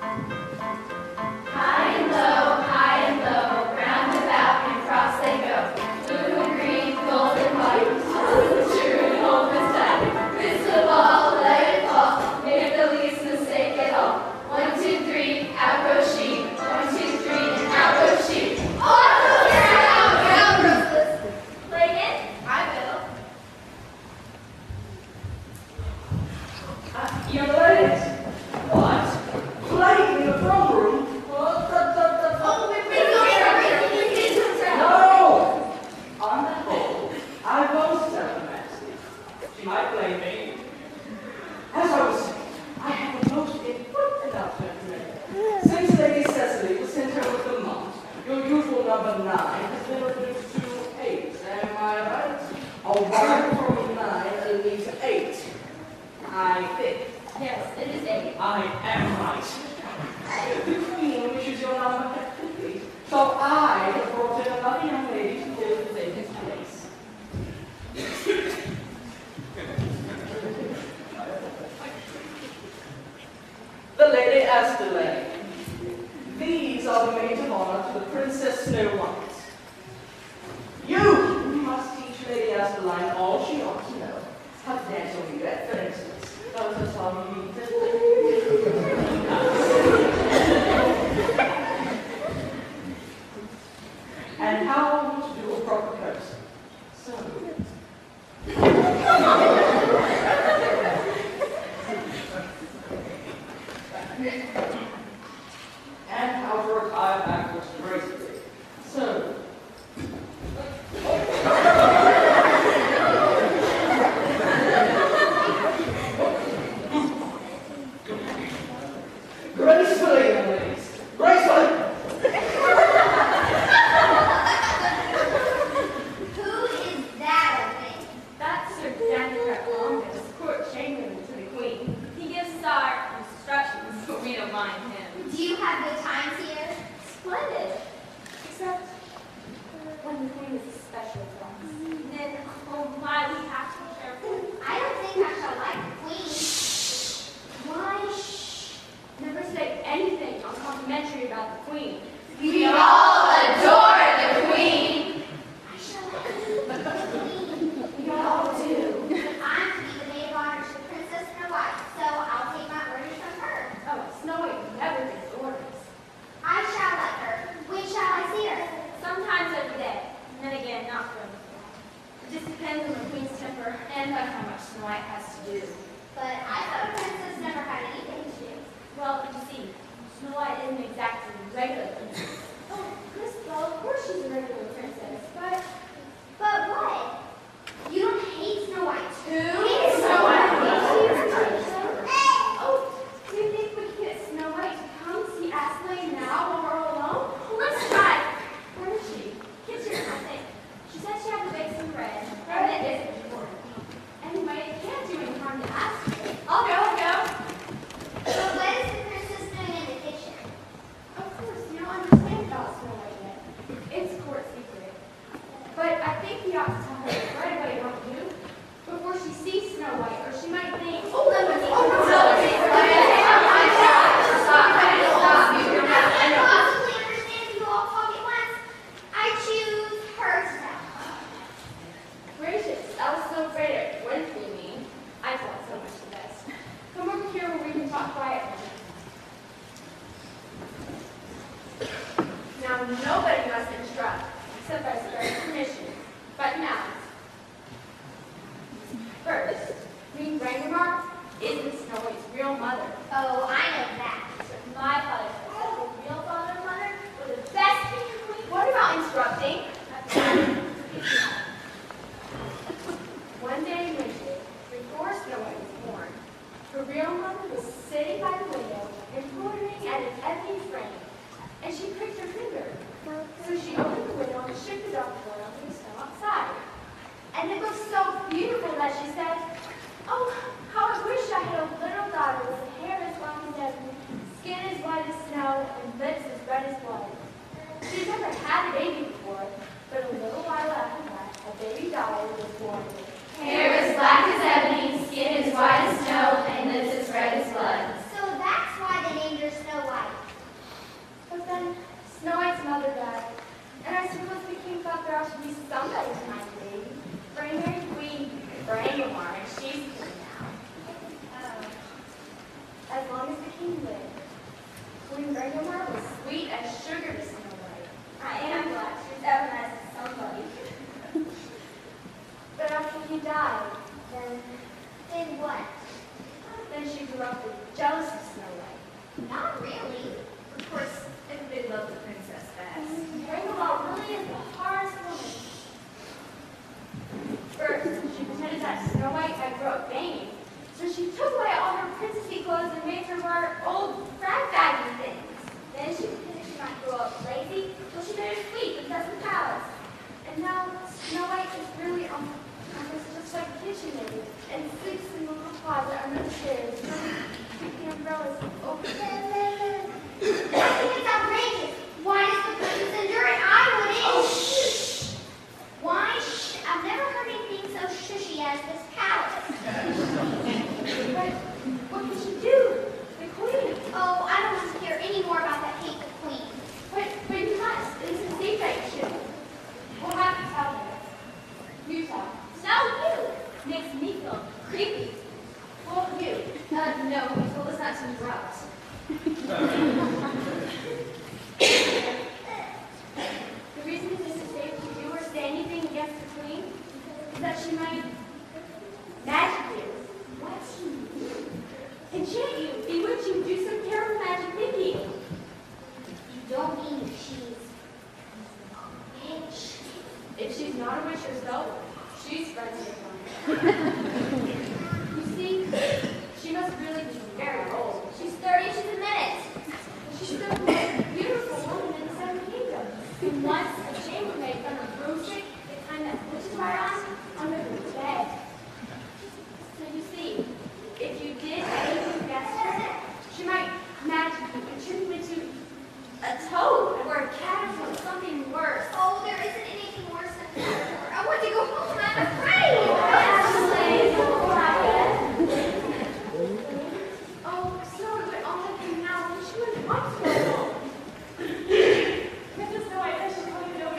High and low, round about and across they go. Blue and green, gold and white, true and hopeless time. Miss the ball, let it fall, make the least mistake at all. 1, 2, 3, out goes she. 1, 2, 3, and out goes she. Out goes play again? I will. You're late. What? Playing in the drum room? No! On the whole, I won't tell the master. She might blame me. As I was saying, I have a most important announcement to make. Since Lady Cecily was sent her with the month, your usual number 9 has been reduced to 8. Am I right? A 1 from 9 leaves 8. I think. Yes, it is 8. I am right. The Queen wishes your number kept complete, so I have brought in another young lady to fill the vacant place. The Lady Astellae. These are the maids of honor to the Princess Snow White. You must teach Lady Astellae all she ought to know. How to dance on duet, for instance. That was the song you need to and how to do a proper curtsy. So. And how to retire backwards gracefully. So. Gracefully, young ladies. Gracefully! Who is that thing? That's Sir Democrat Longus, court chamberlain to the Queen. He gives Tsar instructions, but we don't mind him. Do you have good times here? Splendid. Except when the Queen is a special guest. Then, oh my, we have to be careful. I don't think I shall like the queen. Why, shh. Never say anything uncomplimentary about the Queen. We all adore the Queen. I shall like the queen. We all do. I'm to be the maid of honor to the Princess Snow White, so I'll take my orders from her. Oh, Snow White never gets orders. I shall like her. When shall I see her? Sometimes every day, and then again, not for every day. It just depends on the Queen's temper and on how much Snow White has to do. But I thought a princess never had anything to do. Well, you see, Snow White isn't exactly a regular princess. Oh, Miss Belle, of course she's a regular princess, but what? You don't hate Snow White too? Hate Snow White. Oh, do you think we can get Snow White to come see Astellae now while we're all alone? Well, let's try. Where is she? Kitchen, I think. She said she had to bake some bread. Bread isn't important. Anyway, it can't do any harm to ask her. I'll go. So what is the princess doing in the kitchen? Of course, you don't understand about Snow White yet. It's a court secret. But I think we ought to tell her right away, don't you? Before she sees Snow White, or she might think, I can possibly understand you all talk at once. I choose her to tell. Gracious, I was so afraid it wouldn't be me. I thought so much the best. Come over here where we can talk quietly. Now, nobody must instruct, except by special permission. But now, first, Queen Rangamar isn't Snow White's real mother. Oh, I know that. My father said the real father and mother were the best king and queen. What about instructing? One day in winter, before Snow White was born, her real mother was sitting by the window, embroidering at an ebony frame, and she pricked her finger. So she opened the window and shook the dark boy onto the snow outside. And it looked so beautiful that she said, "Oh, how I wish I had a little daughter with hair as long as ebony, skin as white as snow, and lips as red as blood." She'd never had a baby before, but a little while after that, a baby daughter was born with hair as black as ebony, skin as white as snow, and lips as red as blood. So that's why they named her Snow White. long as the king lived. Queen Granddaughter was sweet as sugar to Snow White. I am glad she was ever nice to somebody. But after he died, then What? she grew up jealous of Snow White. Not really. Of course, everybody loved the princess best. Granddaughter really is the hardest woman. First, she pretended that Snow White had grew up vain, so she took away all her princessy clothes and made her wear old rag-baggy things. Then she pretended she might grow up lazy, so she made her sweet and does the palace. And now Snow White is really almost just like a kitchen maid and sleeps in the little closet under the stairs, keeping umbrellas open. I think it's outrageous. Why does the princess endure it? I wouldn't. Oh, shh! Why? I've never heard anything so shushy as this palace. But what can she do? The queen. Oh, I don't want to hear any more about that hateful queen. But you must. It is a secret, you should. We'll have to tell her. You tell. No, you. Makes me feel creepy. Well, you. No, he told us not to interrupt. The reason it isn't safe to do or say anything against the queen is that she might magic you. What? Enchant you, bewitch you, do some terrible magic thinking. You don't mean she's a witch. If she's not a witch herself, she's friends with one. You see, she must really be very old. She's 30 inches a minute. But she's still the most beautiful woman in the Seven Kingdoms. And once a chambermaid found a broomstick, the kind that witches ride on, under her bed. So you see, if you did anything against her, she might magic you and turn you into a toad or a caterpillar, something worse. Oh, there isn't anything worse than that. I want to go home. I'm afraid. Ashley, don't lie. Oh, Snow White, all have come now, and she wouldn't want to go home. Princess Snow White, I should probably know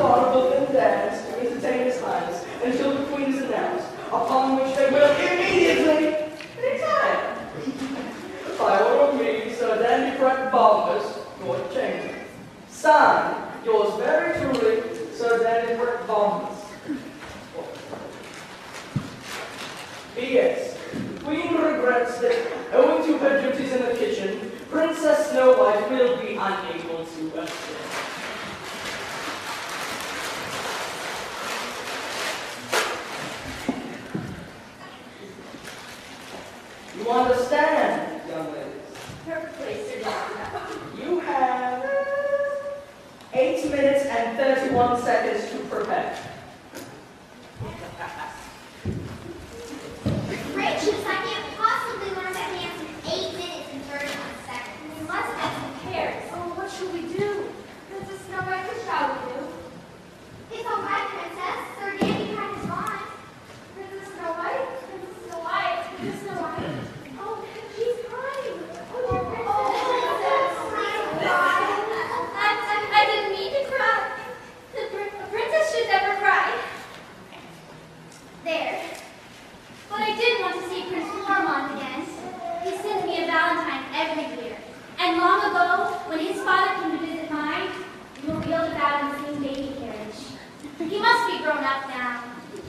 carnival and dance to entertain his highness until the queen is announced, upon which they will immediately retire. By order of me, Sir Dandy Frank Balmer's Lord Chamber. Signed, yours very truly, Sir Dandy Frank Balmer's. P.S. The Queen regrets that, owing to her duties in the kitchen, Princess Snow White will be unable to assist. You understand, young ladies? Perfectly, Sir Jessica. You have 8 minutes and 31 seconds to prepare. Gracious, I can't possibly learn that dance in 8 minutes and 31 seconds. We must have some cares. Oh, what shall we do? Princess Snow White, what shall we do? It's all right, Princess. Sir Dandy Frank is gone. Princess Snow White? Princess Snow White? Princess Snow White? Oh, she's crying. Oh, dear princess. I didn't mean to cry. A princess should never cry. There. But I did want to see Prince Flormont again. He sends me a valentine every year. And long ago, when his father came to visit mine, we were wheeled about in the same baby carriage. He must be grown up now.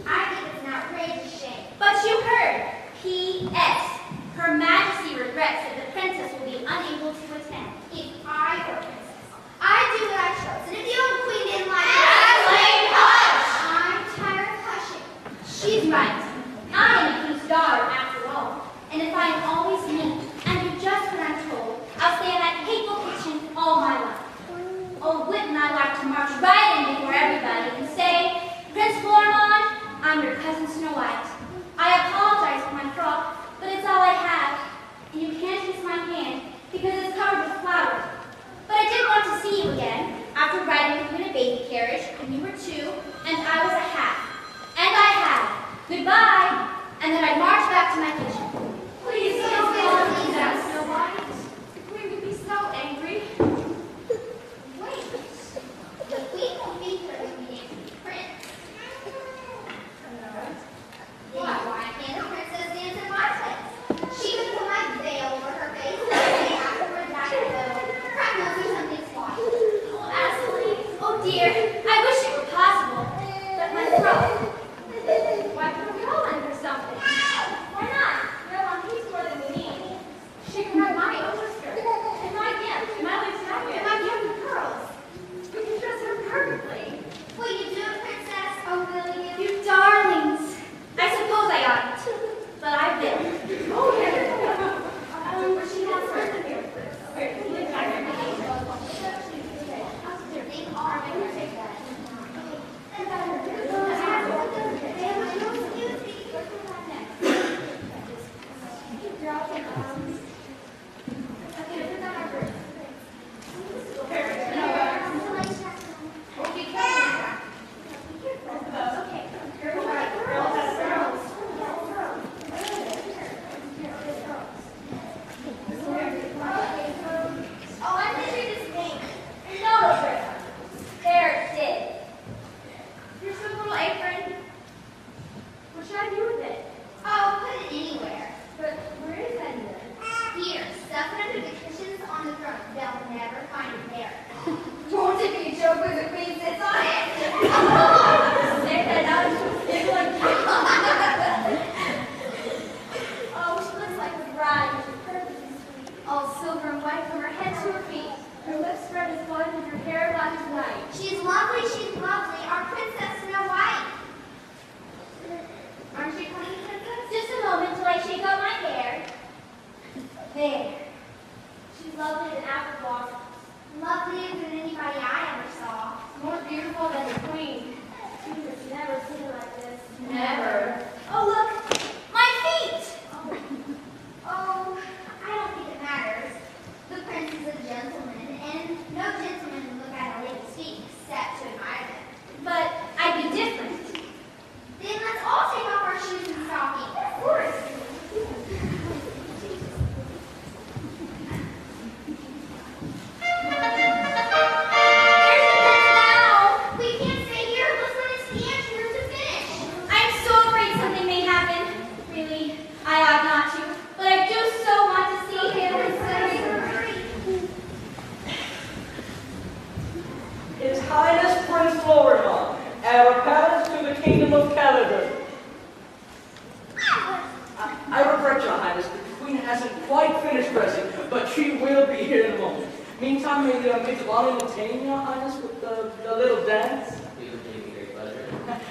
I think it's an outrageous shame. But you heard. P.S. Her Majesty regrets that the princess will be unable to attend. If I were a princess, I'd do what I chose. And if the old queen didn't like it, Ashley, hush! I'm tired of hushing. She's right. I am a king's daughter after all. And if I am always meek and do just what I'm told, I'll stay in that hateful kitchen all my life. Oh, wouldn't I like to march right in before everybody and say, Prince Flormont, I'm your cousin Snow White. I apologize for my frock, but it's all I have. And you can't kiss my hand because it's covered with flowers. But I did want to see you again after riding with you in a baby carriage when you were 2 and I was a half. And I have. Goodbye. And then I'd march back to my kitchen. Please don't go, Princess Snow White. The queen would be so angry. Wait. The queen won't be here when we dance with the prince. Why can't the princess dance in my place? She can put my veil over her face and say afterwards I can go. Frank will do something smart. Oh, Ashley. Oh, dear. I wish it were possible. But my throat. Why can't we all lend her something? Why not? Well, he's more than we need. She can have my overskirt, and my gift, and my lace jacket, and my gift of pearls. We can dress her perfectly. Will you do it, princess? Oh, will you? You darlings. I suppose I oughtn't. But I will. Oh, yeah. But she has her here first. Here, can you look at her? They are going to take that. Oh, I think you just think. No, Roberta. There it did. Here's some little apron. What should I do with it? Oh, put it anywhere. But where is that even? Here, stuff it under the cushions on the throne. They'll never find it there. Won't it be a joke when the queen sits on it? Stick that out into a stick like Oh, she looks like a bride. She's perfectly sweet. All silver and white from her head to her feet. her lips spread as blood and her hair black as night. She's lovely, she's lovely. Our Princess Snow White. Aren't you coming, princess? Just a moment till I shake out my hair. There. She's lovely than apple blossoms. Lovelier than anybody I ever saw. More beautiful than the queen. She has never seen her like this. Never. Oh, look! My feet! Oh, I don't think it matters. The prince is a gentleman, and no gentleman would look at a lady's feet except to admire them. But I'd be different. Then let's all take off our shoes and stockings. Of course. There's the prince now! We can't stay Florimond, heir apparent to the kingdom of Caledon. I regret, Your Highness, that the Queen hasn't quite finished dressing, but she will be here in a moment. Meantime, may the maids of honor entertain Your Highness with a little dance? We would give you great pleasure.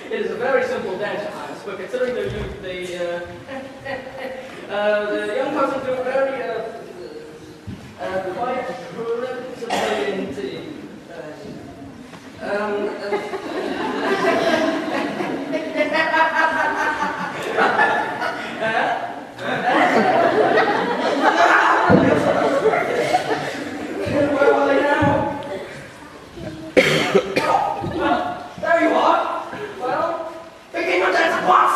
It is a very simple dance, Your Highness, but considering their youth, the young persons do very quite relatively indeed. Where are they now? Well, there you are. Well, begin your dance at once.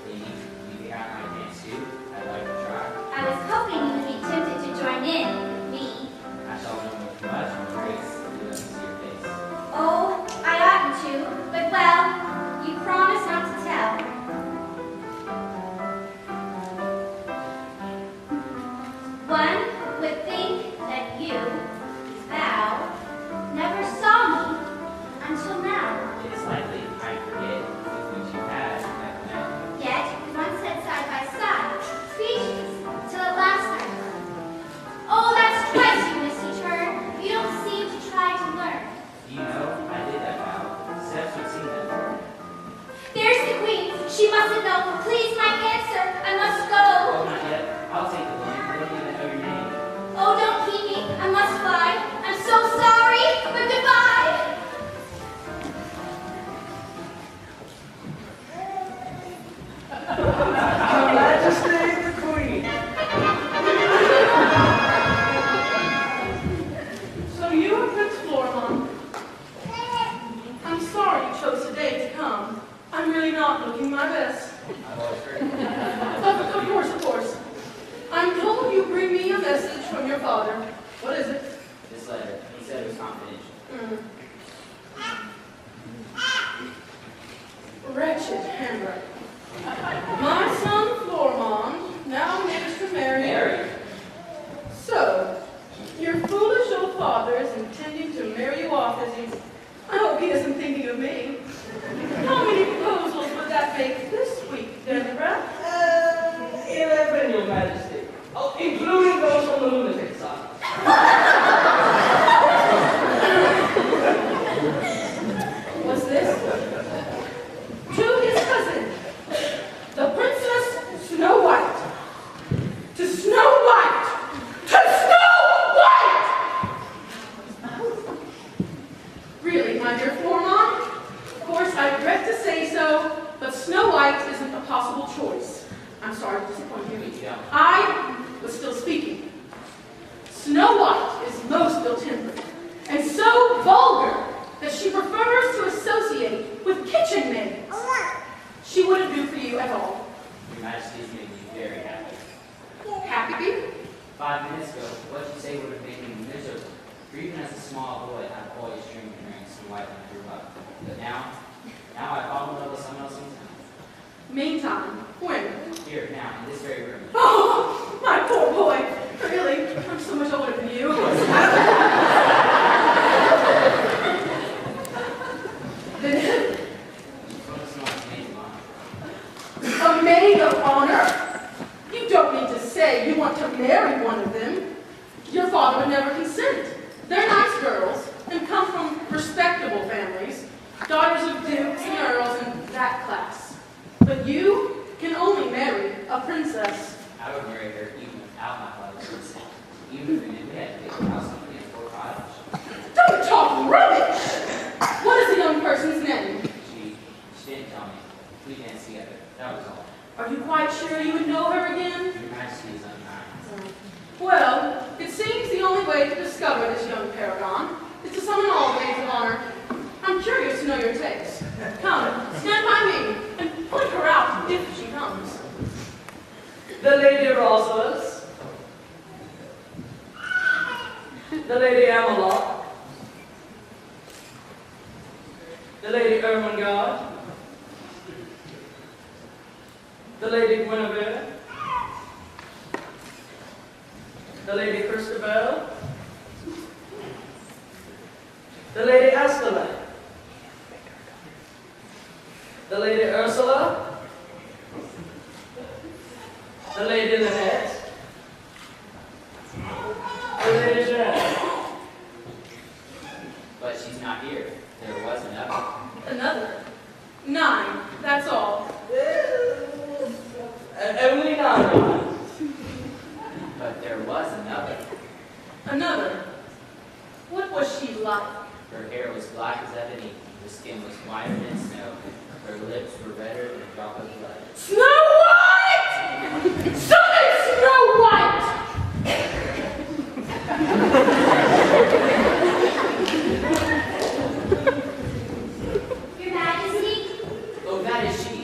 Amy, you got my dance too. I'd like to try. I was hoping you would be tempted to join in with me. I shall know much from Grace. You let me see your face. Oh, I oughtn't to, but well, you promised not to tell. One would think that you, thou, never saw me until now. It is likely I forget which you had at night. Yet, we once sat side by side, speechless, till at last I learned. Oh, that's twice you missed each turn. You don't seem to try to learn. You know, I did that vow. Steps would seem that far. There's the Queen. She mustn't know. Please, my answer. I must Oh, go. not yet. I'll take the lead. I don't even know your name. Oh, don't keep me. I must fly. I'm so sorry, but goodbye. Her Majesty the Queen. So you are Prince Florimond. I'm sorry you chose today to come. I'm really not looking my best. I've always heard Of course. I'm told you bring me a message from your father. What is it? this letter. He said it was confidential. Wretched handwriting. My son Florimond now makes to marry. Mary. So, your foolish old father is intending to marry you off as he... I hope he isn't thinking of me. How many proposals would that make this week, Deborah? 11, Your Majesty. Oh, including those from the lunatic side. What's this? To his cousin, the Princess Snow White. To Snow White! To Snow White! Really, my dear Florimond? Of course, I regret to say so, but Snow White isn't a possible choice. I'm sorry to disappoint you. Yeah. I was still speaking. Snow White is most ill-tempered and so vulgar that she prefers to associate with kitchen maids. She wouldn't do for you at all. Your Majesty's made me very happy. Happy? 5 minutes ago, what you say would have made me miserable. For even as a small boy, I've always dreamed of marrying Snow White when I grew up. But now I fall in love with someone else in town. Meantime, when? Here, now, in this very room. Oh, my poor boy. Really, I'm so much older than you. Then who? What is Snow White's maid of honor? A maid of honor? You don't mean to say you want to marry one of them. Your father would never consent. They're nice girls and come from respectable families, daughters of dukes and earls and that class. But you can only marry a princess. I would marry her even without my father's consent. Even if we had to take the house on the poor cottage. Don't talk rubbish! What is the young person's name? She didn't tell me. We danced together. That was all. Are you quite sure you would know her again? Your Majesty is unkind. Well, it seems the only way to discover this young paragon is to summon all maids of honor. I'm curious to know your taste. Come, stand by me and point her out if she comes. The Lady Rosalind. The Lady Amelot. The Lady Ermengarde. Lady Guinevere, the Lady Christabel, the Lady Estella, the Lady Ursula, the Lady Lynette, the Lady Janet. But she's not here. There was another. Another. 9, that's all. Only 9. But there was another. Another. What was she like? Her hair was black as ebony. Her skin was whiter than snow. Her lips were redder than a drop of blood. Snow White! Summon Snow White! Your Majesty, Oh, that is she.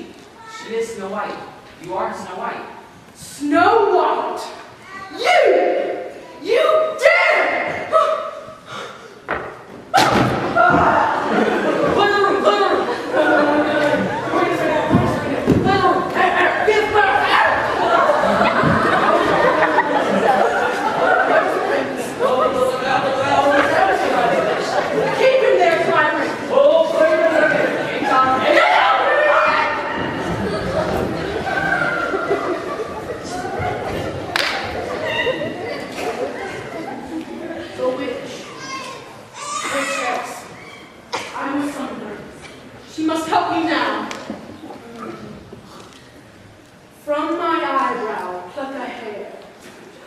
She is Snow White. You are Snow White. Snow White! You dare! Clear the room, clear the room. Wait a second. Clear the room. Get Keep him there, tyrant! Oh, wait a second. Keep on. The witch. Witchess. I will summon her. She must help me now. From my eyebrow, pluck a hair.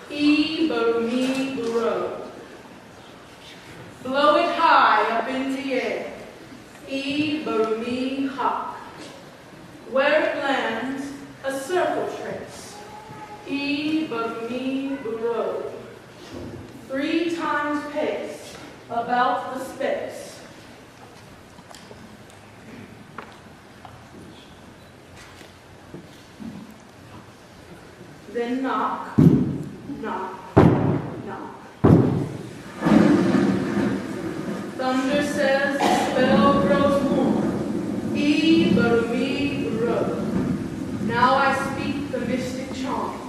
Me blow. Blow it high up into the air. Me hawk. Where it lands, a circle trace. Me blow. 3 times pace, about the space. Then knock, knock, knock. Thunder says the spell grows warm. Me grow. Now I speak the mystic charm.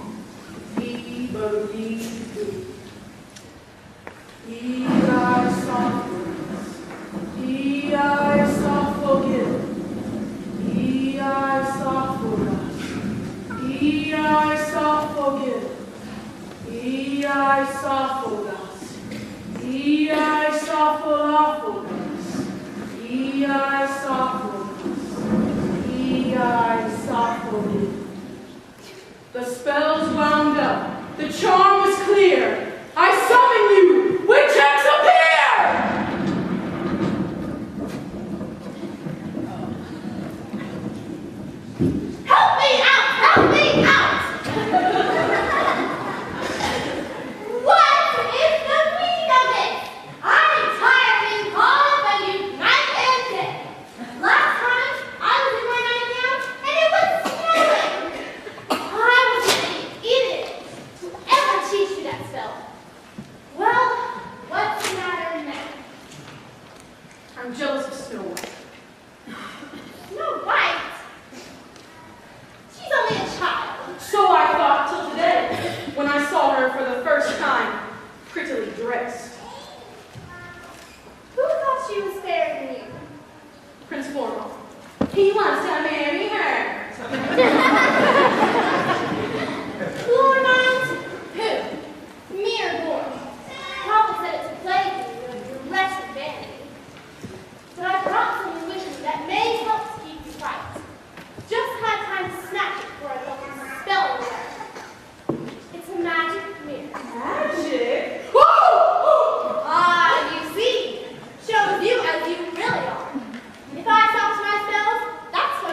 Me do. I soft words. I soft forgive. I soft forgive. I soft forgive. I soft forgive. I soft forgive. I soft forgive. I soft forgive. The spell's wound up. The charm is clear. I summon you! Witches appear! Help me out! Help me out! What is the meaning of it? I'm tired of being called up by you night and day. Last time, I was in my nightgown and it was snowing. I was an idiot to ever teach you that spell. Well, what's the matter now? I'm jealous of Snow White. Snow White? She's only a child. So I thought till today, when I saw her for the first time, prettily dressed. Who thought she was fairer than you? Prince Formal. He wants to marry her. Floormont? Who? Mere boy. Papa said it's a plague of your wretched vanity. But I brought some wishes that may help to keep you quiet. Just had time to snatch it before I felt the spell away. It's a magic mirror. Magic? Whoa! Ah, you see. Shows you as you really are. If I talk to my spells, that's when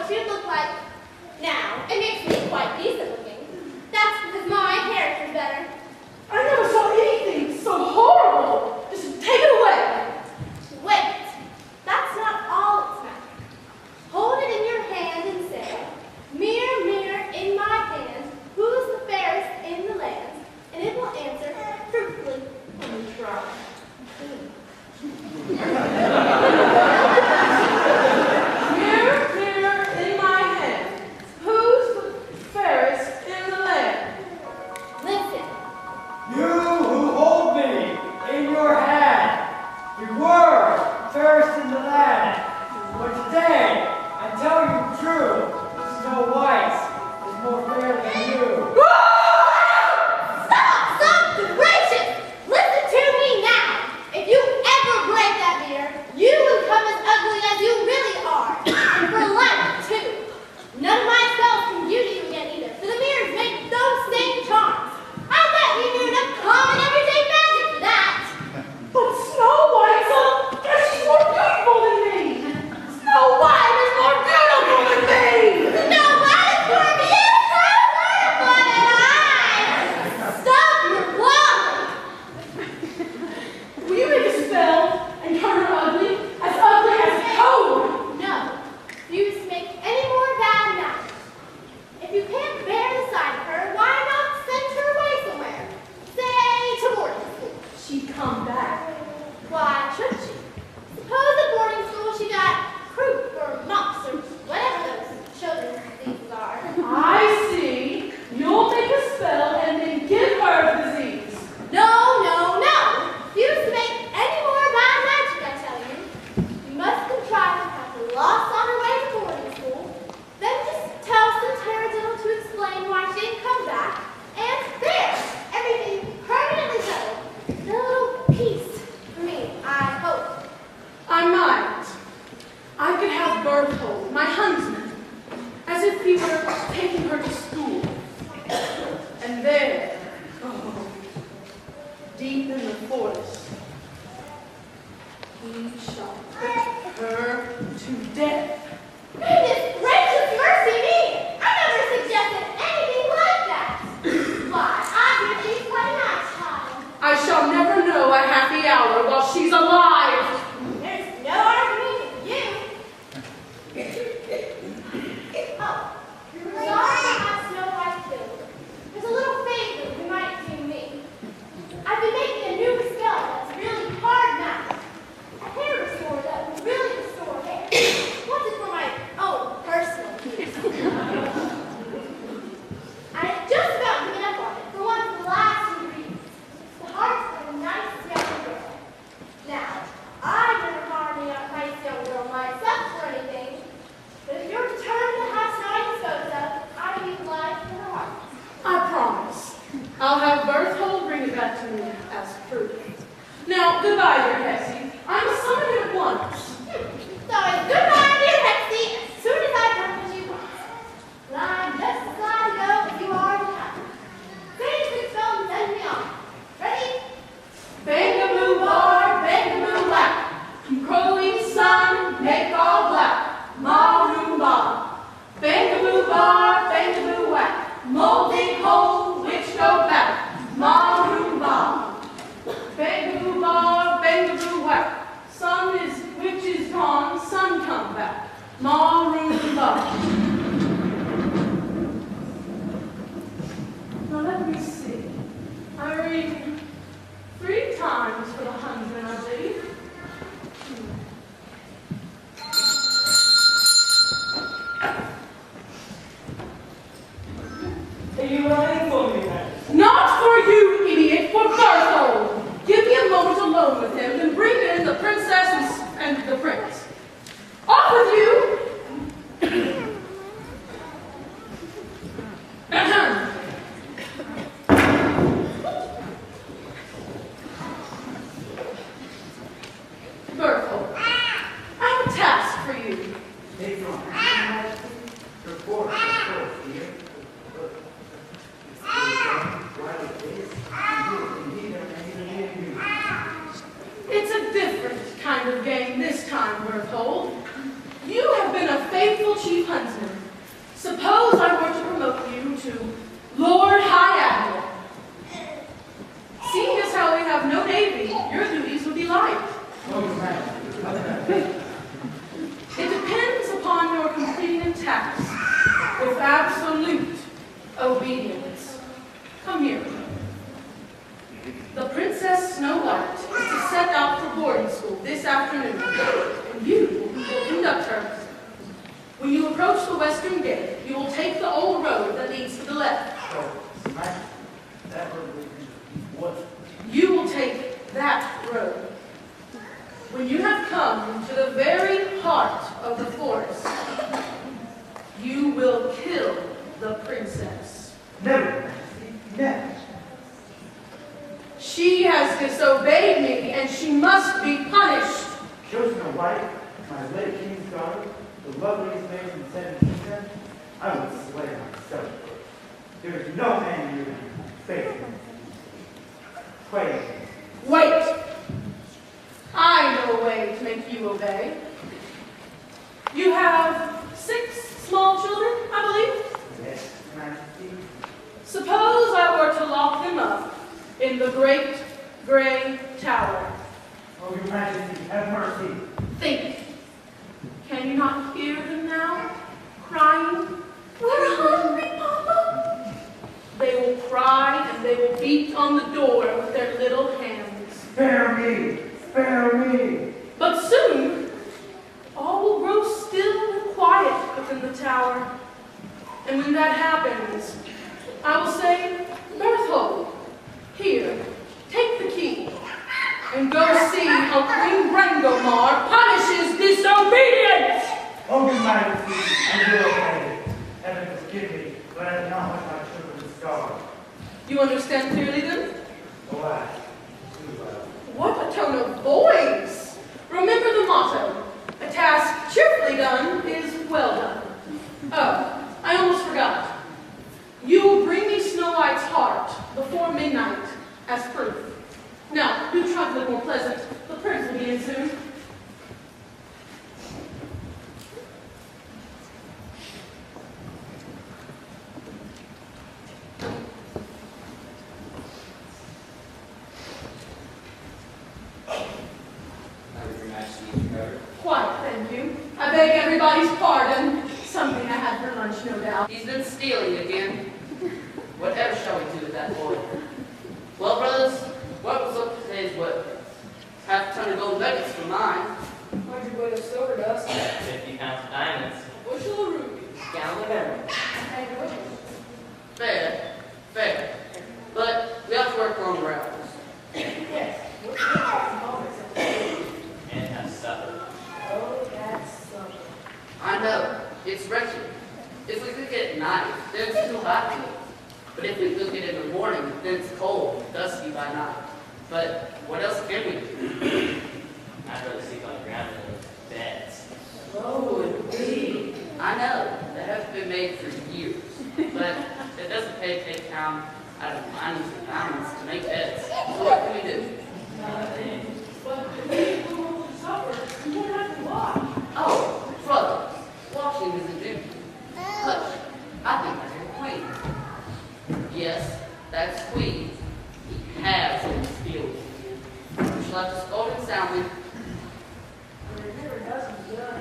if he were taking her to school. And there, oh, deep in the forest, he shall put her to death. Goodness gracious, mercy me! I never suggested anything like that. Why, I hear she's quite a nice child. I shall never know a happy hour while she's alive. There's no argument with you. Oh, you're sorry to have Snow White killed. There's a little favor you might do me. I've been making a new spell that's really hard now. A hair restorer that will really restore hair. What's it for my own personal use? I've just about given up on it for one of the last ingredients. The heart of a nice young girl. Now, I never harm a nice young girl myself for anything, but if you're determined to have Snowy disposed of, I'd be glad for her heart. I promise. I'll have Berthold bring it back to me as proof. Now, goodbye, dear Hexie. I must summon you at once. So it's goodbye, dear Hexie, as soon as I've done what you want. But I'm just as glad to go as you are to have. Finish this spell and send me on. Ready? Bang-a-moo bar, bang-a-moo whack. Crowing sun, make all black. Ma-room-ba. Bang-a-moo bar, bang-a-moo whack. Moldy hole, which go back. Ma-room-ba. Bang-a-moo bar, bang-a-moo whack. Sun is, which is gone, sun come back. Ma-room-ba. Now let me see. I read 3 times for the 100, I believe. Are you writing for me, Majesty? Not for you, idiot, for Berthold. Give me a moment alone with him, then bring in the princess and the prince. Off with you! Ahem. Berthold, I have a task for you. Take your Majesty. Report, dear. It's a different kind of game this time, Berthold. You have been a faithful chief huntsman. Suppose I were to promote you to Lord High Admiral. Seeing as how we have no navy, your duties would be light. Oh, Your Majesty, how can I pay? It depends upon your completing tasks with absolute obedience. Come here. The Princess Snow White is to set out for boarding school this afternoon, and you will conduct her. When you approach the western gate, you will take the old road that leads to the left. Oh, Majesty, that road will be what? You will take that road. When you have come to the very heart of the forest, you will kill the princess. Never, Majesty, never. She has disobeyed me, and she must be punished. Show Snow White, my late king's daughter, the loveliest maid in the 17th century, I would slay myself. There is no man here faithful. Wait. Wait! I know a way to make you obey. You have 6 small children, I believe? Yes, Majesty. Suppose I were to lock them up in the great gray tower. Oh, Your Majesty, have mercy. Think. Can you not hear them now? Crying, "We're hungry, Papa." They will cry and they will beat on the door with their little hands. Spare me! Spare me! But soon, all will grow still and quiet within the tower. And when that happens, I will say, "Berthold, here, take the key, and go see how Queen Brengomar punishes disobedience." Oh, Your Majesty, I will obey. Heaven forgive me, but I do not want my children to starve. You understand clearly then? Alas, too well. What a tone of voice! Remember the motto, a task cheerfully done is well done. Oh, I He's been stealing again. Whatever shall we do with that boy? Well, brothers, what was up today's weather? Half a ton of gold nuggets for mine. 100 weight of silver dust. 50 pounds of diamonds. Bushel of rubies. Gallon of emerald. And women. Fair, fair. But we have to work longer hours. Yes. What's the moments of the day? And have supper. Oh, that's something. I know, it's wretched. If we cook it at night, then it's too hot to eat. But if we cook it in the morning, then it's cold, dusty by night. But what else can we do? I'd rather sleep on the ground than those beds. Oh, indeed. I know, they haven't been made for years. But it doesn't pay to take time out of minds and diamonds to make beds. So what can we do? But if we go over to supper, we won't have to wash. Oh, brothers, washing isn't duty. Hush, I think I hear Queen. Yes, that's Queen. He has been stealing. We shall have to scold him soundly. But it never does any good.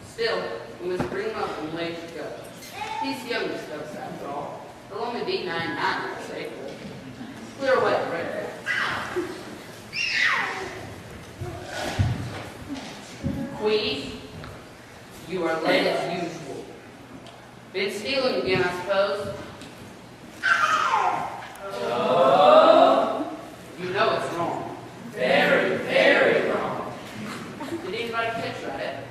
Still, we must bring him up and way to go. He's the youngest of us, after all. He'll only be 9 for sake of it. Clear away, right there. Queen, you are late as usual. Been stealing again, I suppose. You know it's wrong. Very, very wrong. Did anybody catch that?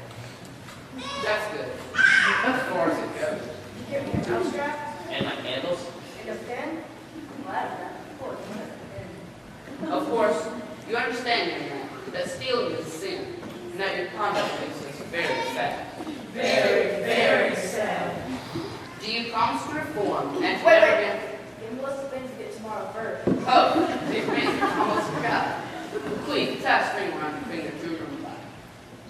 That's good. As far as it goes. Give me a mouse trap And my candles? and a pen. Well, that's that. Of course, a pen. Of course, you understand, young man, that stealing is a sin, and that your conduct makes us very sad. Very, very sad. Do you promise to reform and Wait, never wait. again? Give me a list of things to get tomorrow first. Oh, big man, I almost forgot. Please, tie a string around your finger to remember.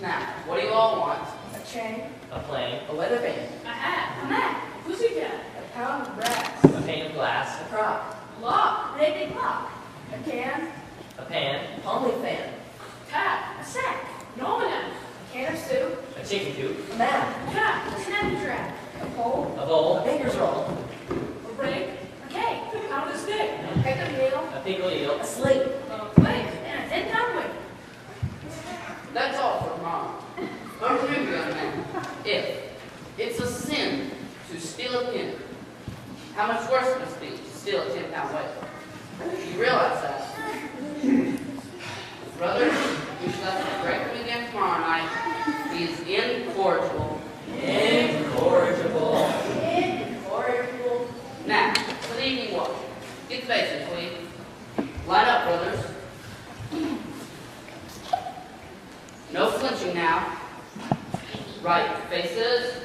Now, what do you all want? A chain. A plane. A leather band. A hat. A mat. A pussycat. A pound of brass. A pane of glass. A crock. A lock. An 8-day clock. A can. A pan. Palmy fan. Tap. A sack. An almanac. A can of soup. A chicken coop. A map. A trap. A snapping trap. A pole. A bowl. A baker's roll. A rake. A cake. A pound of stick. A peck of needle. A pickle eel. A slate. A plate. And a 10-pound weight. That's all for tomorrow. But remember, young man, if it's a sin to steal a pin, how much worse it must be to steal a 10-pound weight? You realize that? Brothers, we shall have to break him again tomorrow night. He is incorrigible. Incorrigible. Incorrigible. Now, for the evening walk. Get the bases, please. Line up, brothers. No flinching now. Right faces.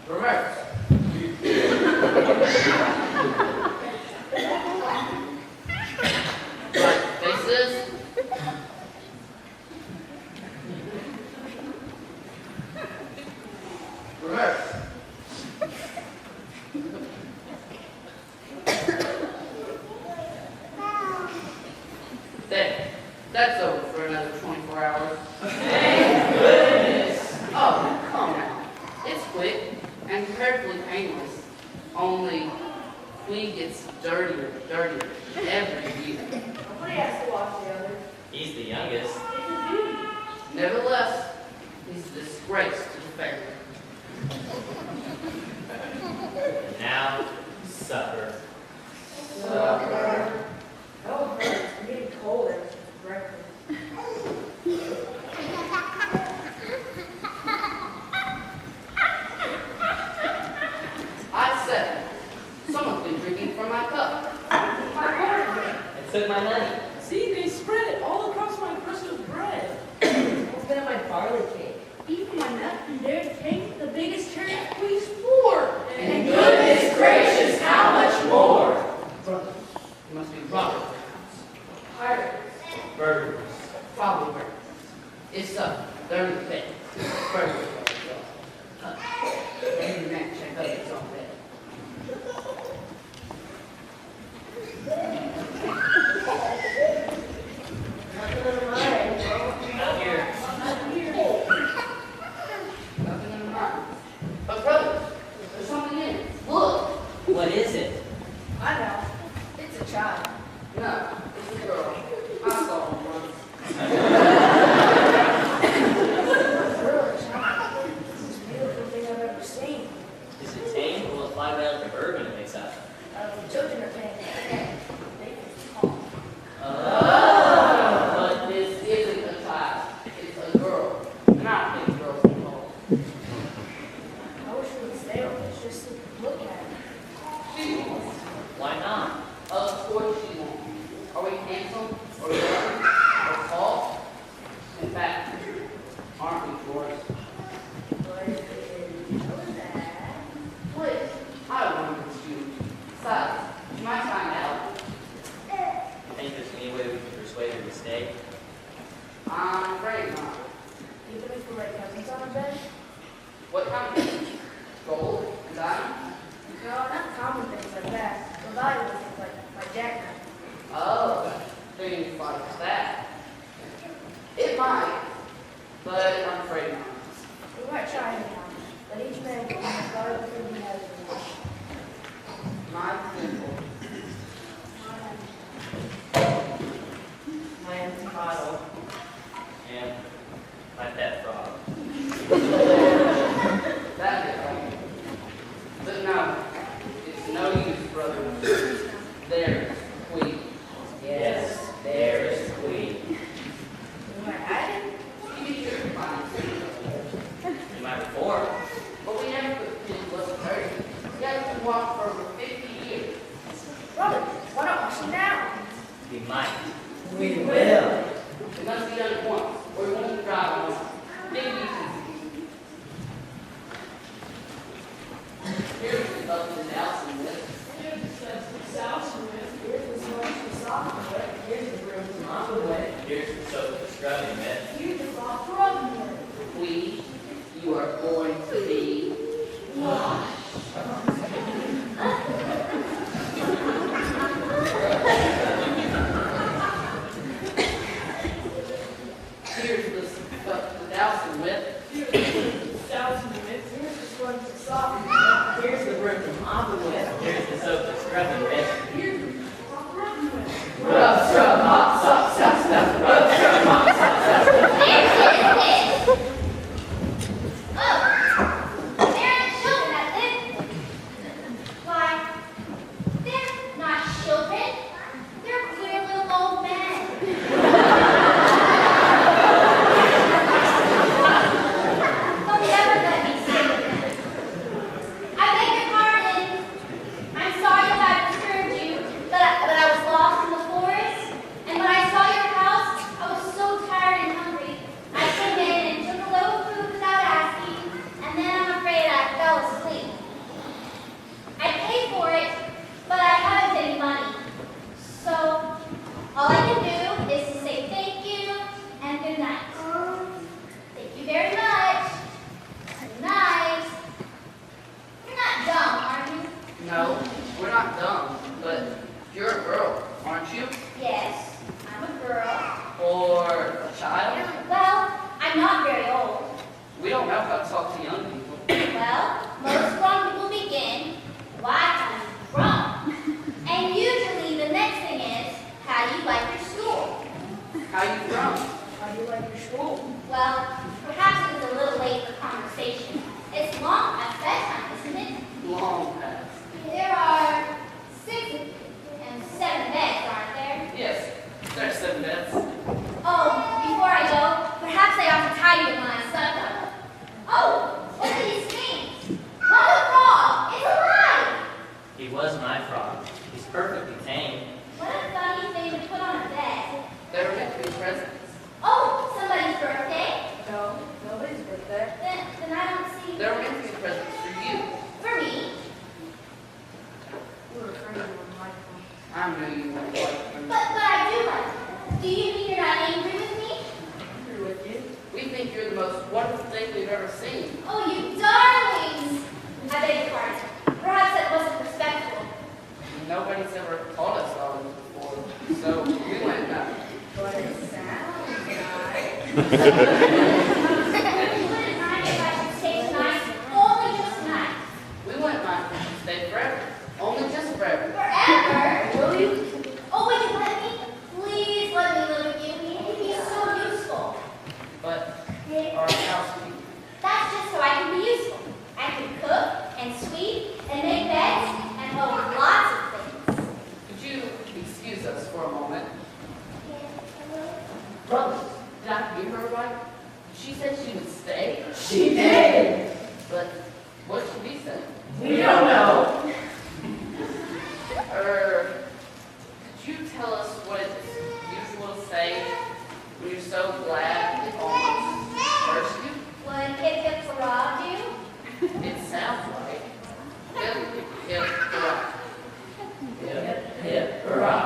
Reverse. Right faces. Reverse. There. That's over for another 24 hours. Thank goodness. Oh, come now. It's quick and perfectly painless. Only we gets dirtier and dirtier every year. Nobody has to watch the other. He's the youngest. It's a duty. Nevertheless, he's a disgrace to the family. And now, supper. Supper. Oh, it's getting cold ever since breakfast. I said, someone's been drinking from my cup. My water. And took my honey. See, they spread it all across my crust of bread. What's been in my barley cake? Even my nut and dairy cake, the biggest cherry squeezed 4. And goodness gracious, how much more? Brother, you must be Robert. Pirates. Burgers. Probably burgers. If so, they're in the bed. Burgers. Any man check out his own bed. Nothing in mine. Not here. Nothing here. but I'm afraid not. We might try him now, but each man can guard the food he has. My temple, my empty bottle, And my pet frog. that is right. But no, it's no use, brother. There's Queen. Yes, there is the queen. You might have it. You be sure to find it. You might before. But we never put kids less hurry. We have to walk for over 50 years. Brother, why not wash him down? We might. We will. It must be done at once, or we won't drive on. Maybe you can. Here's the up to the house and this. Here's the south and Here's the sponge for soft wet. Here's the broom for mop and wet. Here's the soap for scrubbing with. Here's the cloth for rubbing with. We, you are going to be washed. Here's the stuff to dousing with. Here's the south and Here's the sponge for soft wet. Here's the broom to mop and with. Here's the soap for scrubbing with. Here's the cloth rubbing with. Rub, scrub, mop, suck, stuff, stuff. Rub, scrub, mop, suck, stuff, stuff. Oh, there are children at this. Why, they're not children. They're queer little old men. They'll never let me stay with them. I beg your pardon. I'm sorry if I disturbed you, but I was lost in the forest, and when I saw your house, I was so tired and hungry. I came in and took a load of food without asking, and then I'm afraid I fell asleep. I paid for it, but I haven't any money. So, all I can do is to say thank you and good night. Thank you very much. Good night. You're not dumb, are you? No, we're not dumb, but you're a girl, aren't you? Yes, I'm a girl. Or a child? Well, I'm not very old. We don't know how to talk to young people. Well, most grown people begin, why are you grown? And usually the next thing is, how do you like your school? How you from? How do you like your school? Well, perhaps it was a little late for conversation. It's long past bedtime, isn't it? Long past. There are 6 and 7 beds, aren't there? Yes, there's 7 beds. Oh, before I go, perhaps I ought to tidy them when I slept up. Oh, what are these things? Mother Frog, it's alive! He was my frog. He's perfectly tame. What a funny thing to put on a bed. They were meant to be presents. Oh, somebody's birthday? No, nobody's birthday. Then I don't see. They were meant to be presents for you. For me? We were afraid you wouldn't like them. I knew you wouldn't like them. But I do like them. Do you mean you're not angry with me? Angry with you? We think you're the most wonderful thing we've ever seen. Oh, you darlings! I beg your pardon. Perhaps that wasn't respectful. Nobody's ever called us all this before, so we went back. But it sounds nice. You wouldn't mind if I should stay tonight? Only just tonight. We wouldn't mind if you stayed forever. Only just forever. Forever? Will you? Oh, will you let me? Please let me live with you. You'd be so useful. But our housekeeper, That's just so I can be useful. I can cook and sweep and make beds and hold lots of things. could you excuse us for a moment? Brothers, did I hear her right? She said she would stay? She did. But what should we say? We don't know. Could you tell us what it's usual to say when you're so glad it almost hurts you? Would Hip Hip Hurrah do? It sounds like hip, hip, hurrah. Hip, hip, hurrah.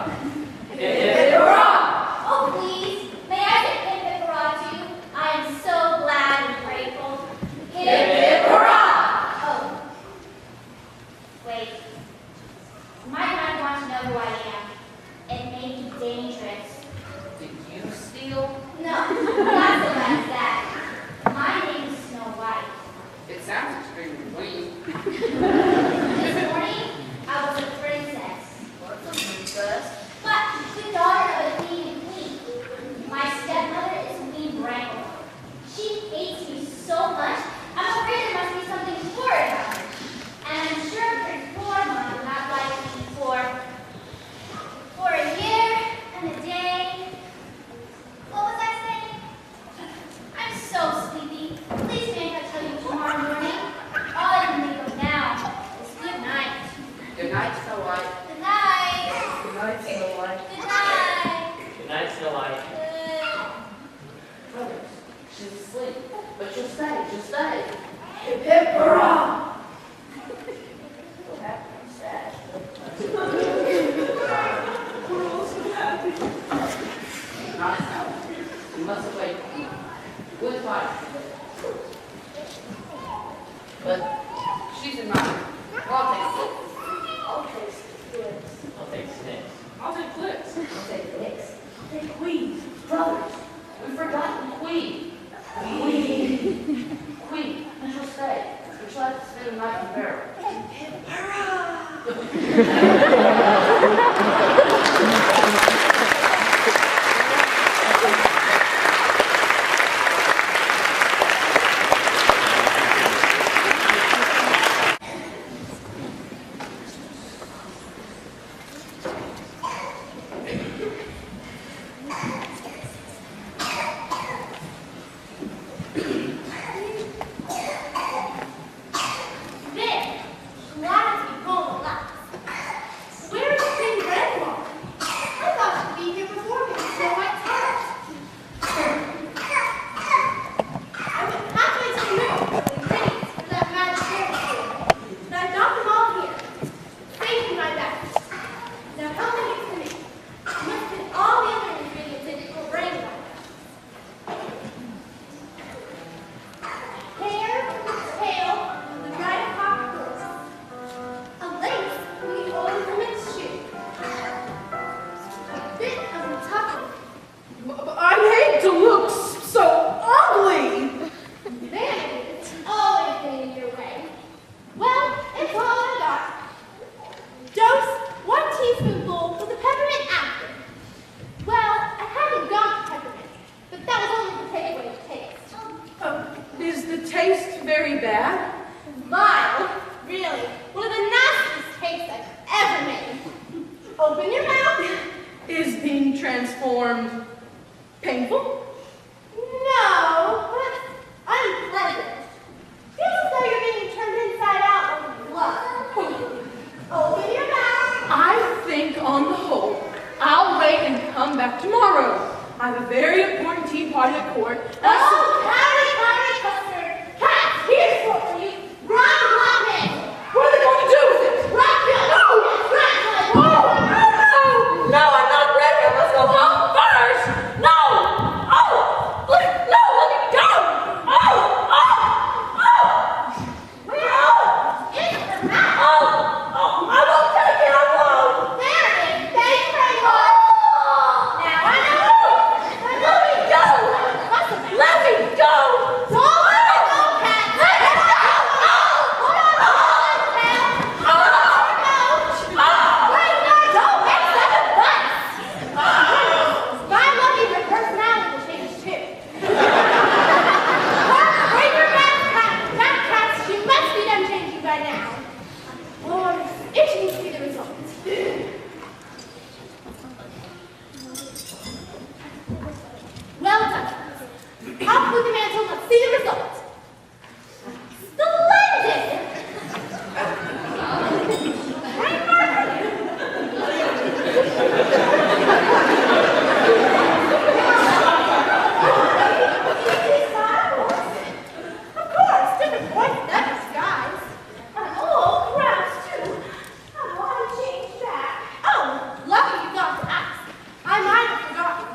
Hip, hip, hurrah! Oh, please. May I say Hip Hip Hurrah too? I am so glad and grateful. Hip, hip, hurrah! so much, I'm afraid there must be something horrid about it. And I'm sure pretty poor Mom would not like me for a year and a day. What was I saying? I'm so sleepy. Please may I tell you tomorrow morning? All I can think of now is good night. Good night, Snow White. Good night. Good night, Snow White. Good night. Good night, Snow White. Brothers, she's asleep, but she'll stay. Hip hip hurrah! What happened? I'm sad. We're all so happy. Not now. We must wait. Goodbye. But she's in mine. I'll take six. I'll take six. I'll take clicks. I'll take six. I'll take queen. Brothers, we've forgotten queen. Queen, and she'll stay. But she'll have to spend the night in the barrel. There. Glad to be home at last. Where is King Grandma? I thought she'd be here before me, so I I went halfway to the middle and ready for that magic hair. But I got them all here, safe in my bag. Now help me get to me. You must put all the other ingredients in it for brain like hair, tail, the right hop horse. A lace from the old woman's shoe. A bit of a tucker. I hate to look so ugly. Vanity is always getting in your way. Well, it's all I got. Dose 1 teaspoonful with the peppermint after. Well, I haven't got peppermint, but that was only to take away the taste. Is the taste very bad? Mild, really, one of the nastiest tastes I've ever made. Open your mouth. Is being transformed painful? No, but unpleasant. Feels as though you're being turned inside out with blood. Open your mouth. I think on the whole, I'll wait and come back tomorrow. I have a very important tea party at court. Oh, howdy, custard. Cats, here's for you. Run, Robin. What are they going to do with it? Rock your No! No, I'm not ready. I must go home first. No! Oh! No, let me go! Oh! It's the mouth. I won't take it. I won't. There it is. Thank you very much. Now I know. Let me go! Let me go! Don't let it go, cat. Let it go. Hold on, cat. Wait, no, don't make such a fuss. If I'm lucky, her personality will change too. Bring her back, cat. That cat, she must be done changing by now. Lord, it's itching to see the results. Well done. Up with the mantle, let's see the results. Splendid! Of course, different points in that disguise. And old crowds too. How do I change that? Oh, lucky you got to ask. I might have forgotten.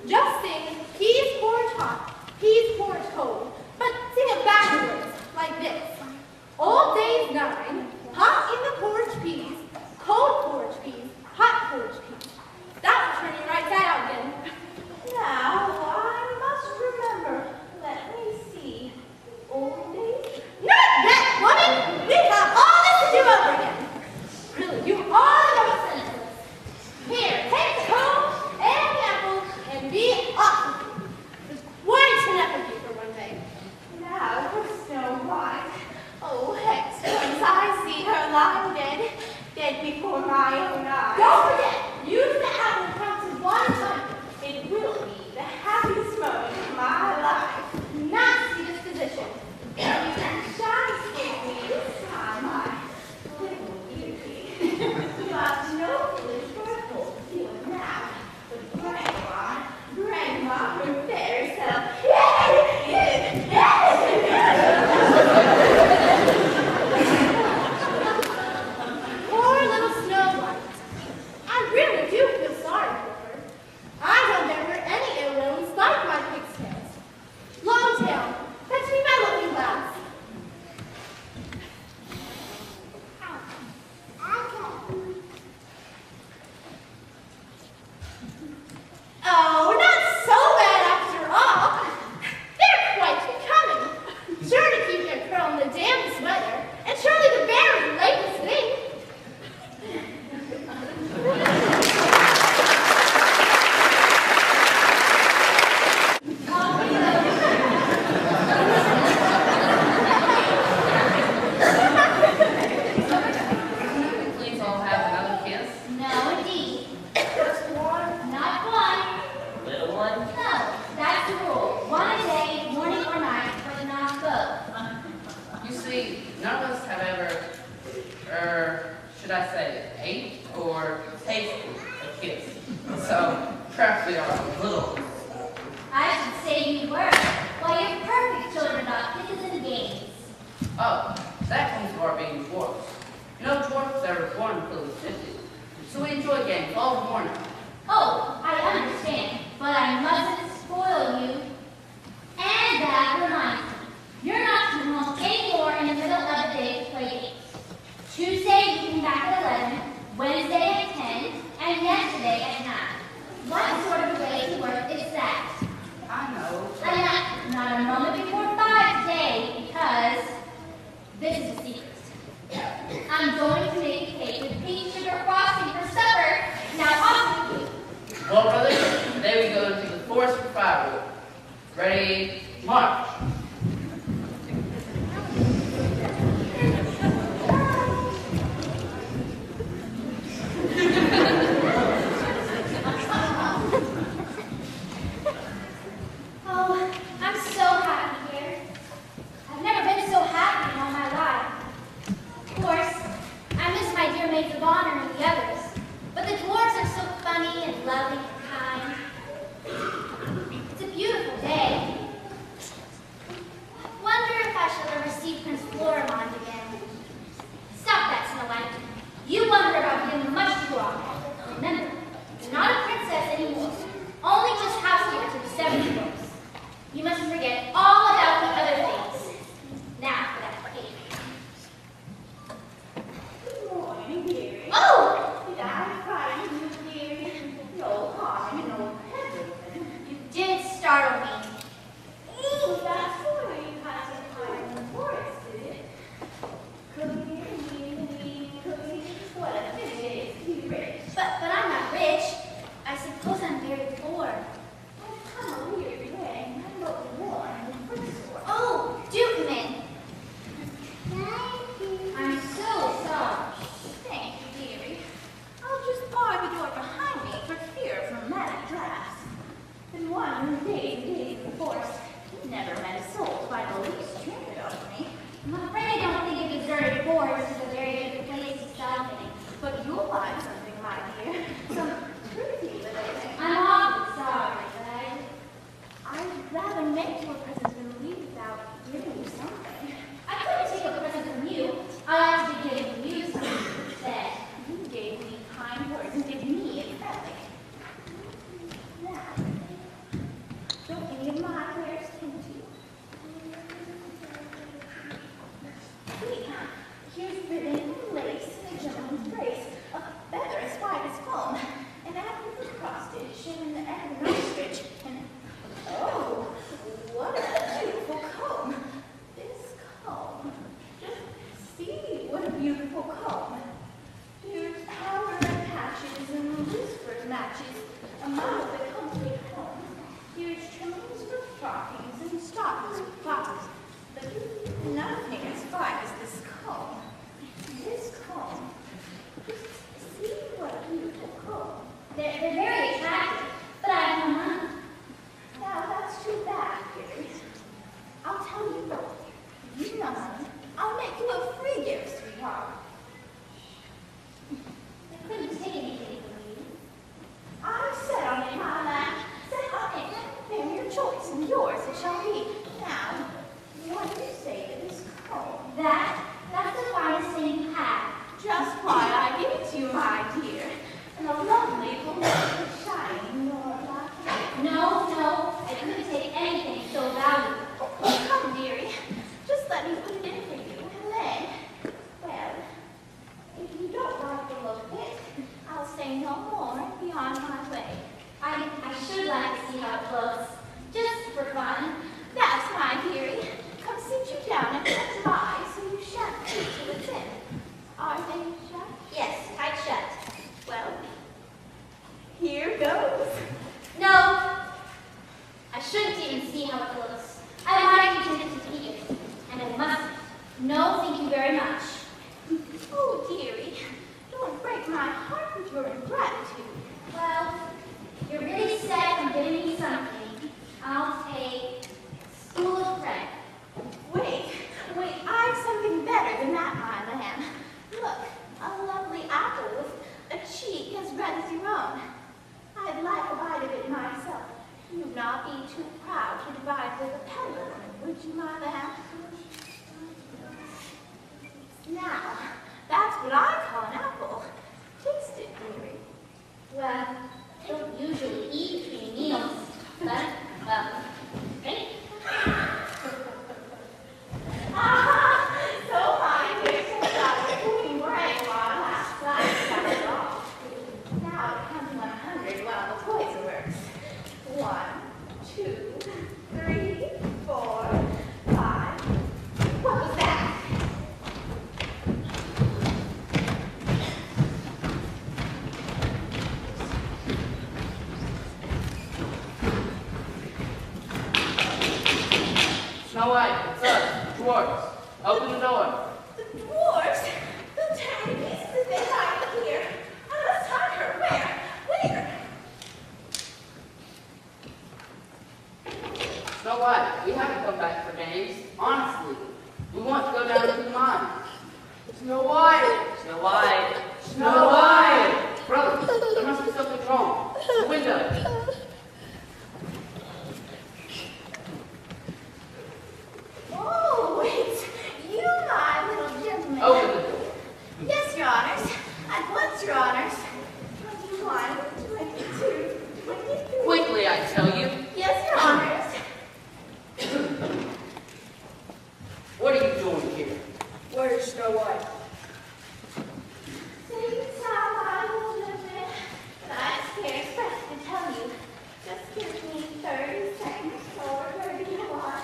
Just sing peas porridge hot, peas porridge cold. But foot game's all worn out. Oh, I understand, but I mustn't spoil you. And that reminds me, you're not to come home anymore in the middle of the day to play games. Tuesday you came back at 11, Wednesday at 10, and yesterday at 9. What sort of way to work is that? I know. And not a moment before 5 today, because this is a secret. I'm going to make a cake with pink sugar frosting for supper. Now off with you. Well, brothers, today we go to the forest for firewood. Ready, march. Oh, I'm so happy here. I've never been so happy in all my life. Of course, I miss my dear maids of honor and the others, but the dwarves are so funny and loving and kind. It's a beautiful day. Wonder if I shall ever see Prince Florimond again. Stop that, Snow White. You wonder about him much too often. Remember, you're not a princess anymore. Only just housekeeper to the 7 dwarfs. You must forget all about the other things. Now for that cake. Good morning, dearie. Oh! Did I frighten you, dearie? No harm, no heaven. You did startle me. Ooh, that's why you had to hide in the forest, is it? Cookie, what a pity it is to be rich. But I'm not rich. I suppose I'm very poor. Oh, come on, weird way. I'm not warm and pretty-sore. Oh, do come in. I'm so sorry. Thank you, dearie. I'll just bar the door behind me for fear of rheumatic drafts. Been wandering days and days in the forest. Never met a soul by the least trinket of me. I'm afraid I don't think a deserted forest is a very good place to stop in. But you'll find something, my dear. Some pretty little thing. I'm awfully sorry, but I'd rather make you a present than leave without giving you something. I couldn't take a present from you. I ought to be giving you something instead. You gave me kind words and did me a friendly. Now, don't any of my wares tempt you? See, here's ribbon and lace and a gentleman's brace, a feather as white as foam, an apricot cross stitch and an apricot stitch, and oh, what a beautiful comb! This comb, just see what a beautiful comb. Here's powder and patches and whispered matches, a mouth that complete home. Here's trimmings for stockings and stockings for flowers. But nothing as fine as this comb. This comb. Just see what a beautiful comb. they're very attractive, but I have no money. Now that's too bad, dearie. I'll tell you what. If you know money, I'll make you a free gift, sweetheart. I couldn't take anything from you. I set on it, my lad. Set on it. Name your choice, and yours it shall be. Now, what do you say to this comb? That's the finest thing you have. Just why I give it to you, my dear. And a lovely woman shining your black hair. No, I couldn't take anything so valuable. Oh, come, dearie. Just let me put it in for you, and then, well, if you don't like the look of it, I'll say no more and be on my way. I should like to see how it looks, just for fun. That's my dearie. Come sit you down and shut your eyes so you shan't see till it's in. Are they shut? Yes, tight shut. Well, here goes. No, I shouldn't even see how it looks. I might intend to keep it, and I mustn't. No, thank you very much. Oh, dearie, don't break my heart with your ingratitude. Well, you're really set on giving me something. I'll take a spool of bread. Wait, I've something better than that, my lamb. Look, a lovely apple with a cheek as red as your own. I'd like a bite of it myself. You'd not be too proud to divide with a peddler, would you, my lamb? Now, that's what I call an apple. Taste it, dearie. Well, I don't usually eat 3 meals, but, well, great. So my dear daughter, we were at one last night after all. Now it comes 100 while the toys are works. 1, 2, 3, 4, 5. What was that? Snow White, it's us, dwarves. Open the door. The dwarves? The tiny pieces that they hide here. I must hide her. Where? Where? Snow White, we haven't come back for games. Honestly, we want to go down to the mine. Snow White! Snow White! Snow White! Brother, there must be something wrong. The window. Oh, it's you, my little gentleman. Open the door. Yes, your honors. At once, your honors. 21, 22, 23. Quickly, I tell you. Yes, your honors. What are you doing here? Where's Snow White? Things how my little gentleman, but I'm scarce pressed to tell you. Just give me 30 seconds or 31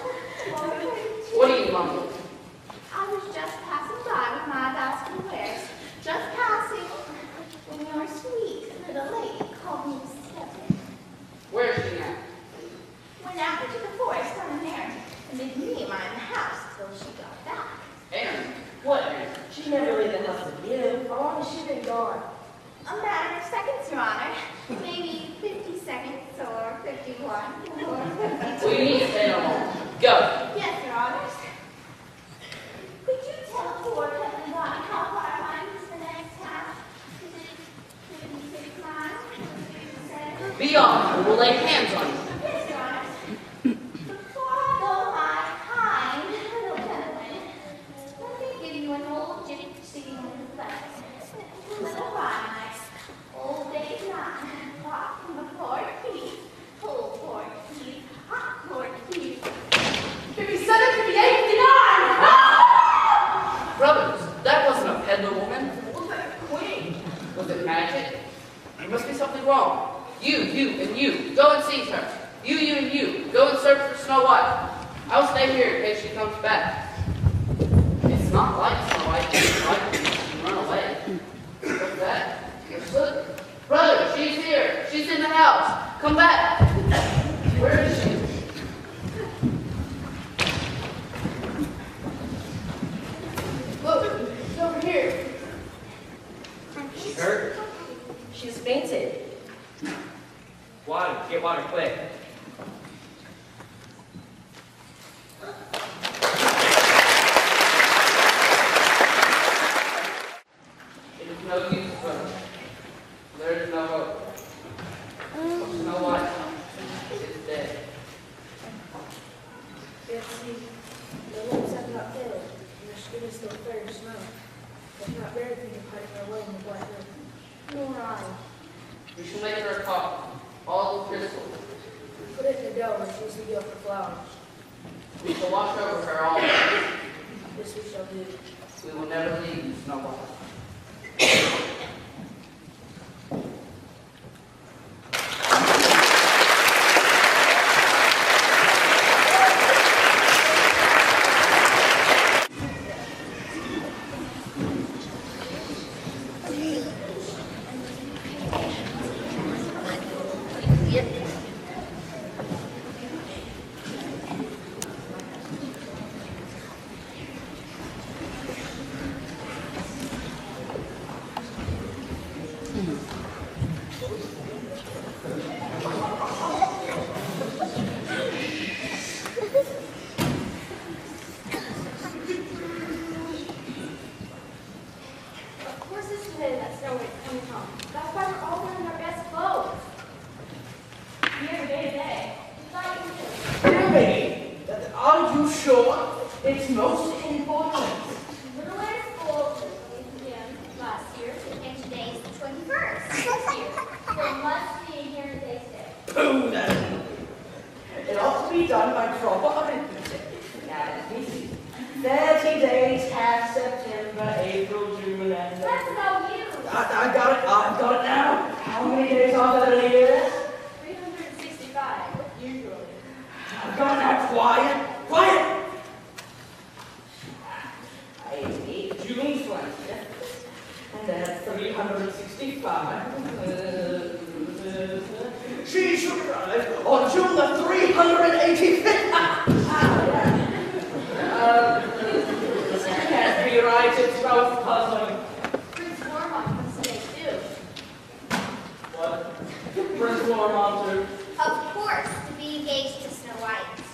or 32. What are you mumbling? I was just passing by with my basket of wares. Just passing when your sweet little lady called me chettn. Where is she now? Went out into the forest on an errand and didn't mind the house till she got back. Aaron. What Aaron? She never leave the house again. How long has she been gone? A matter of seconds, your honor. Maybe 50 seconds or 51 or 52. We need to stay no more. Go. Yes, your honors. Could you tell poor Cousin Bonnie how far mine is the next town? Is it 56 miles? 57? Be off, or we'll lay hands on you. Yes, your honors. Before I go, my kind little gentleman, let me give you an old gypsy flex. A little rhyme like old days nine, hot from the pork teeth, cold pork teeth, hot pork teeth. 57, 58, 59! Brothers, that wasn't a peddler woman. Was that a queen? Was it magic? There must be something wrong. You, and you, go and seize her. You, and you, go and search for Snow White. I'll stay here in case she comes back. It's not like Snow White. It's like she can run away. What's that? Look. Brother, she's here. She's in the house. Come back. Where is she? Look, she's over here. She hurt? She's fainted. Water. Get water quick. It is no use, brother. There is no hope. Snow White is dead. See, the wolves have not failed, and their skin is still fair to snow. They cannot bear to think of hiding their way in the Black River. Nor I. We shall make her a coffin, all of crystal. Put it in the dough and use the gill for flowers. We shall watch over her all night. This we shall do. We will never leave you, Snow White. Of course it's today that Snow White's coming home. That's why we're all wearing our best clothes. Here, day to day. Really? Are you sure? It's most important. Little way of school was again last year, and today's the 21st. This year, for Who knows? It ought to be done by proper arithmetic. Now, let me see. 30 days have September, April, June, and... That's about you. I got it. I've got it now. How many days are there in a year? 365, usually. I've got it now. Quiet. Quiet. June 20th. And that's 365. She should arrive on June the 385th. This can't be right. It's both puzzling. Prince Warmont can stay too. What? Prince Warmont too? Of course, to be engaged to Snow White.